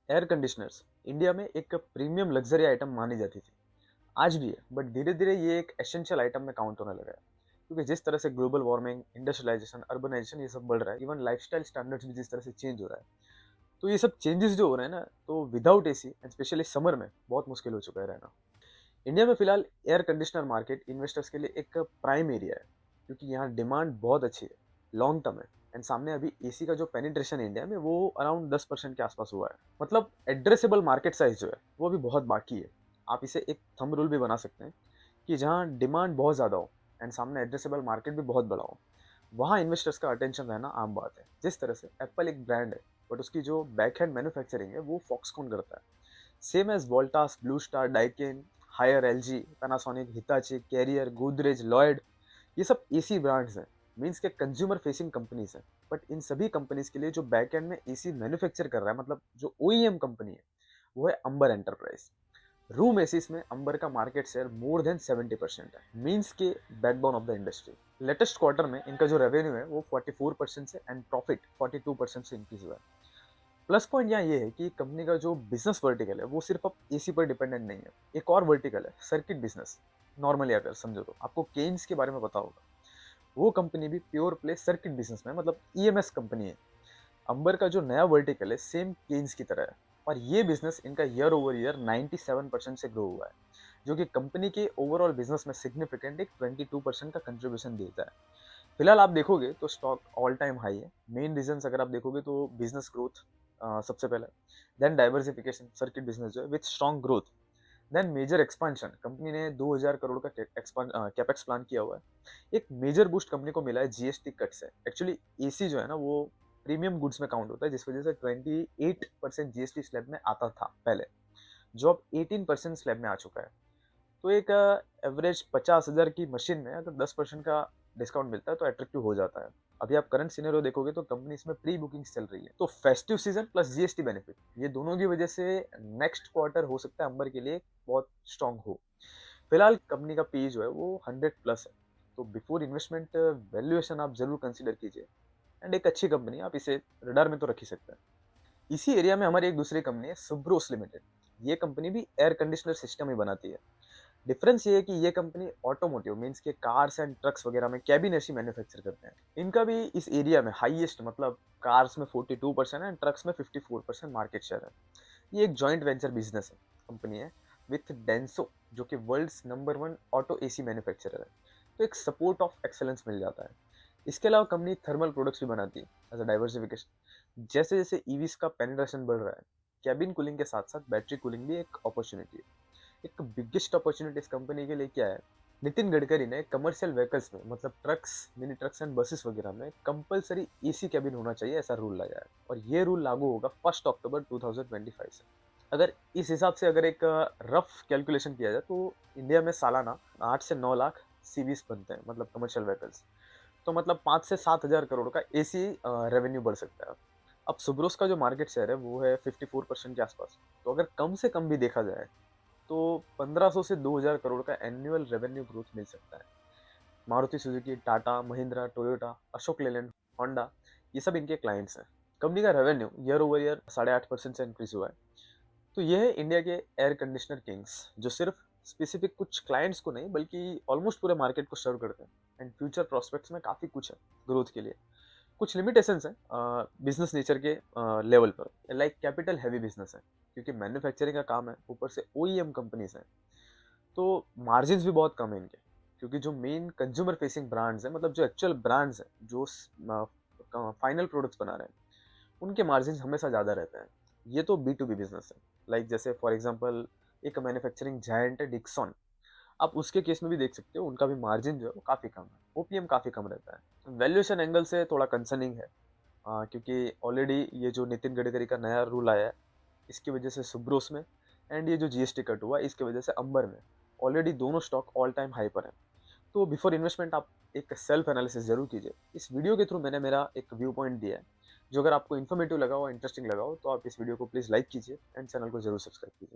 Air conditioners India में एक premium luxury item मानी जाती थी। आज भी है, बट धीरे धीरे ये एक एसेंशियल आइटम में काउंट होने लगा है। क्योंकि जिस तरह से ग्लोबल वार्मिंग, इंडस्ट्रियलाइजेशन, अर्बनाइजेशन ये सब बढ़ रहा है, इवन लाइफस्टाइल स्टैंडर्ड्स भी जिस तरह से चेंज हो रहा है, तो ये सब चेंजेस जो हो रहे हैं ना, तो without AC and specially summer में बहुत मुश्किल हो चुका है रहना। इंडिया में फिलहाल एयर कंडीशनर मार्केट इन्वेस्टर्स के लिए एक प्राइम एरिया है, क्योंकि यहाँ डिमांड बहुत अच्छी है, लॉन्ग टर्म है। एंड सामने अभी एसी का जो पेनिट्रेशन इंडिया में वो अराउंड 10% के आसपास हुआ है। मतलब एड्रेसेबल मार्केट साइज जो है वो अभी बहुत बाकी है। आप इसे एक थंब रूल भी बना सकते हैं कि जहाँ डिमांड बहुत ज़्यादा हो एंड सामने एड्रेसेबल मार्केट भी बहुत बड़ा हो, वहाँ इन्वेस्टर्स का अटेंशन रहना आम बात है। जिस तरह से एप्पल एक ब्रांड है, बट उसकी जो बैक हैंड मैन्युफैक्चरिंग है वो फॉक्सकॉन करता है। Same as Voltas, Blue Star, Daikin, Haier, LG, Panasonic, Hitachi, Carrier, Godrej, Lloyd, ये सब एसी ब्रांड्स हैं। मीन्स के कंज्यूमर फेसिंग कंपनीज हैं। बट इन सभी कंपनीज के लिए जो बैक एंड में एसी मैन्युफैक्चर कर रहा है, मतलब जो ओईएम कंपनी है, वो है अंबर एंटरप्राइज। रूम एसीस में अंबर का मार्केट शेयर मोर देन 70% है। मीन्स के backbone of the industry. Latest quarter में इनका जो रेवेन्यू है वो 44% से एंड प्रॉफिट 42% से इंक्रीज हुआ है। प्लस पॉइंट यहाँ ये है कि कंपनी का जो बिजनेस वर्टिकल है वो सिर्फ अब एसी पर डिपेंडेंट नहीं है। एक और वर्टिकल है सर्किट बिजनेस। नॉर्मली अगर समझो तो आपको केन्स के बारे में पता होगा, वो कंपनी भी प्योर प्ले सर्किट बिजनेस में, मतलब ईएमएस कंपनी है। अंबर का जो नया वर्टिकल है सेम केन्स की तरह है, और ये बिजनेस इनका ईयर ओवर ईयर 97% से ग्रो हुआ है, जो कि कंपनी के ओवरऑल बिजनेस में सिग्निफिकेंट एक 22% का कंट्रीब्यूशन देता है। फिलहाल आप देखोगे तो स्टॉक ऑल टाइम हाई है। मेन रीजन अगर आप देखोगे तो बिजनेस ग्रोथ सबसे पहले, देन डाइवर्सिफिकेशन, सर्किट बिजनेस जो है with strong growth, then major expansion. Company ने 2000 करोड़ का कैपेक्स प्लान किया हुआ है। एक मेजर बूस्ट कंपनी को मिला है जीएसटी कट से। एक्चुअली एसी जो है ना वो प्रीमियम गुड्स में काउंट होता है, जिस वजह से 28% जीएसटी स्लैब में आता था पहले, जो अब 18% स्लैब में आ चुका है। तो एक एवरेज 50,000 की मशीन में अगर 10% का डिस्काउंट मिलता है तो अट्रैक्टिव हो जाता है। अभी आप करंट सिनेरियो देखोगे तो कंपनी इसमें प्री बुकिंग्स चल रही है, तो festive season plus GST benefit, ये दोनों की वजह से नेक्स्ट क्वार्टर हो सकता है अंबर के लिए बहुत स्ट्रांग हो। फिलहाल कंपनी का पी जो है वो 100 प्लस है। तो बिफोर इन्वेस्टमेंट वैल्यूएशन आप जरूर कंसिडर कीजिए। एंड एक अच्छी कंपनी, आप इसे रडार में तो रख ही सकते हैं। इसी एरिया में हमारी एक दूसरी कंपनी है सुब्रोस लिमिटेड। ये कंपनी भी एयर कंडीशनर सिस्टम ही बनाती है। डिफरेंस ये है कि ये कंपनी ऑटोमोटिव मीन्स के कार्स एंड ट्रक्स वगैरह में कैबिन एसी मैन्युफैक्चर करते हैं। इनका भी इस एरिया में हाईएस्ट, मतलब कार्स में 42% है एंड ट्रक्स में 54% मार्केट शेयर है। ये एक जॉइंट वेंचर बिजनेस है, कंपनी है विथ डेंसो, जो कि world's number 1 auto AC manufacturer है। तो एक सपोर्ट ऑफ एक्सेलेंस मिल जाता है। इसके अलावा कंपनी थर्मल प्रोडक्ट्स भी बनाती है एज अ डाइवर्सिफिकेशन। जैसे जैसे ईवीज का पेनिट्रेशन बढ़ रहा है, कैबिन कूलिंग के साथ साथ बैटरी कूलिंग भी एक अपॉर्चुनिटी है। एक बिगेस्ट अपॉर्चुनिटी इस कंपनी के लिए क्या है, नितिन गडकरी ने कमर्शियल व्हीकल्स में, मतलब trucks, mini trucks and buses वगैरह में कंपलसरी एसी कैबिन होना चाहिए, ऐसा रूल लाया है। और ये रूल लागू होगा 1 अक्टूबर 2025 से। अगर इस हिसाब से अगर एक रफ कैलकुलेशन किया जाए तो इंडिया में सालाना 8 से 9 लाख सीवीज बनते हैं, मतलब कमर्शियल व्हीकल्स। तो मतलब 5 से 7 हजार करोड़ का एसी रेवेन्यू बढ़ सकता है। अब सुब्रोस का जो मार्केट शेयर है वो है 54% के आसपास। तो अगर कम से कम भी देखा जाए तो 1500 से 2000 करोड़ का एनुअल रेवेन्यू ग्रोथ मिल सकता है। Maruti Suzuki, Tata, Mahindra, Toyota, Ashok Leyland, Honda, ये सब इनके क्लाइंट्स हैं। कंपनी का रेवेन्यू ईयर ओवर ईयर 8.5% से इंक्रीज हुआ है। तो ये है इंडिया के एयर कंडीशनर किंग्स, जो सिर्फ स्पेसिफिक कुछ क्लाइंट्स को नहीं बल्कि ऑलमोस्ट पूरे मार्केट को सर्व करते हैं। एंड फ्यूचर प्रोस्पेक्ट्स में काफ़ी कुछ है ग्रोथ के लिए। कुछ लिमिटेशंस हैं बिजनेस नेचर के लेवल पर, लाइक कैपिटल हैवी बिजनेस है, क्योंकि मैन्युफैक्चरिंग का काम है, ऊपर से ओईएम कंपनीज हैं, तो मार्जिन्स भी बहुत कम है इनके। क्योंकि जो मेन कंज्यूमर फेसिंग ब्रांड्स हैं, मतलब जो एक्चुअल ब्रांड्स हैं जो फाइनल प्रोडक्ट्स बना रहे हैं, उनके मार्जिन हमेशा ज़्यादा रहते हैं। ये तो बी टू बी बिजनेस है। लाइक जैसे फॉर एग्जांपल एक मैन्युफैक्चरिंग जायंट है डिक्सन, आप उसके केस में भी देख सकते हो, उनका भी मार्जिन जो है वो काफ़ी कम है, ओपीएम काफ़ी कम रहता है। वैल्यूएशन एंगल से थोड़ा कंसर्निंग है, क्योंकि ऑलरेडी ये जो नितिन गडकरी का नया रूल आया है, इसकी वजह से सुब्रोस में, एंड ये जो जीएसटी कट हुआ इसकी वजह से अंबर में, ऑलरेडी दोनों स्टॉक ऑल टाइम हाई पर है। तो बिफोर इन्वेस्टमेंट आप एक सेल्फ एनालिसिस जरूर कीजिए। इस वीडियो के थ्रू मैंने मेरा एक व्यू पॉइंट दिया है, जो अगर आपको इन्फॉर्मेटिव लगा हो, इंटरेस्टिंग लगा हो, तो आप इस वीडियो को प्लीज़ लाइक कीजिए एंड चैनल को जरूर सब्सक्राइब कीजिए।